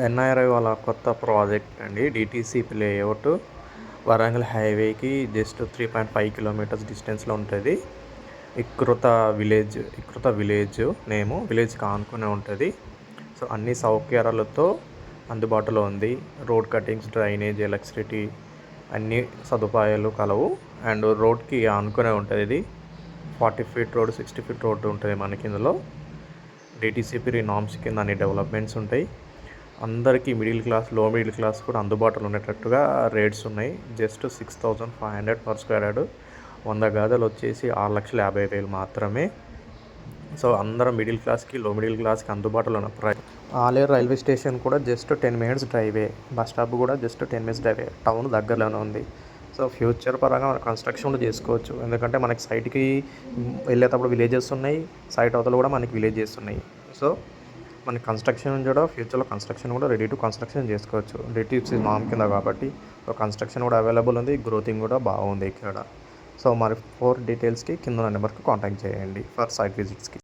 ఎన్ఐఆర్ఐ వాళ్ళ కొత్త ప్రాజెక్ట్ అండి. డిటీసీపీ లేఅవుట్ వరంగల్ హైవేకి జస్ట్ 3.5 కిలోమీటర్స్ డిస్టెన్స్లో ఉంటుంది. ఇకృత విలేజ్ నేము విలేజ్కి ఆనుకునే ఉంటుంది. సో అన్ని సౌకర్యాలతో అందుబాటులో ఉంది. రోడ్ కటింగ్స్, డ్రైనేజ్, ఎలక్ట్రిసిటీ అన్ని సదుపాయాలు కలవు. అండ్ రోడ్కి ఆనుకునే ఉంటుంది. ఇది 40 ఫీట్ రోడ్, 60 ఫీట్ రోడ్డు ఉంటుంది మనకి. ఇందులో డిటీసీపీ నామ్స్ కింద అన్ని డెవలప్మెంట్స్ ఉంటాయి. అందరికీ మిడిల్ క్లాస్, లో మిడిల్ క్లాస్ కూడా అందుబాటులో ఉండేటట్టుగా రేట్స్ ఉన్నాయి. Just 6,500 per square yard. 100 గదులు వచ్చేసి 6,50,000 మాత్రమే. సో అందరం మిడిల్ క్లాస్కి, లో మిడిల్ క్లాస్కి అందుబాటులో ఉన్న ఆలేరు రైల్వే స్టేషన్ కూడా జస్ట్ 10 మినిట్స్ డ్రైవే. బస్ స్టాప్ కూడా జస్ట్ 10 మినిట్స్ డ్రైవే. టౌన్ దగ్గరలోనే ఉంది. సో ఫ్యూచర్ పరంగా మనం కన్స్ట్రక్షన్ కూడా చేసుకోవచ్చు. ఎందుకంటే మనకి సైట్కి వెళ్ళేటప్పుడు విలేజెస్ ఉన్నాయి, సైట్ అవతల కూడా మనకి విలేజెస్ ఉన్నాయి. సో మన కన్స్ట్రక్షన్ కూడా ఫ్యూచర్లో కన్స్ట్రక్షన్ కూడా రెడీ టు కన్స్ట్రక్షన్ చేసుకోవచ్చు. డిటీసీ నామ్ కింద కాబట్టి సో కన్స్ట్రక్షన్ కూడా అవైలబుల్ ఉంది. గ్రోతింగ్ కూడా బాగుంది ఇక్కడ. సో మరి ఫోర్ డీటెయిల్స్కి కింద నెంబర్కి కాంటాక్ట్ చేయండి ఫర్ సైట్ విజిట్స్కి.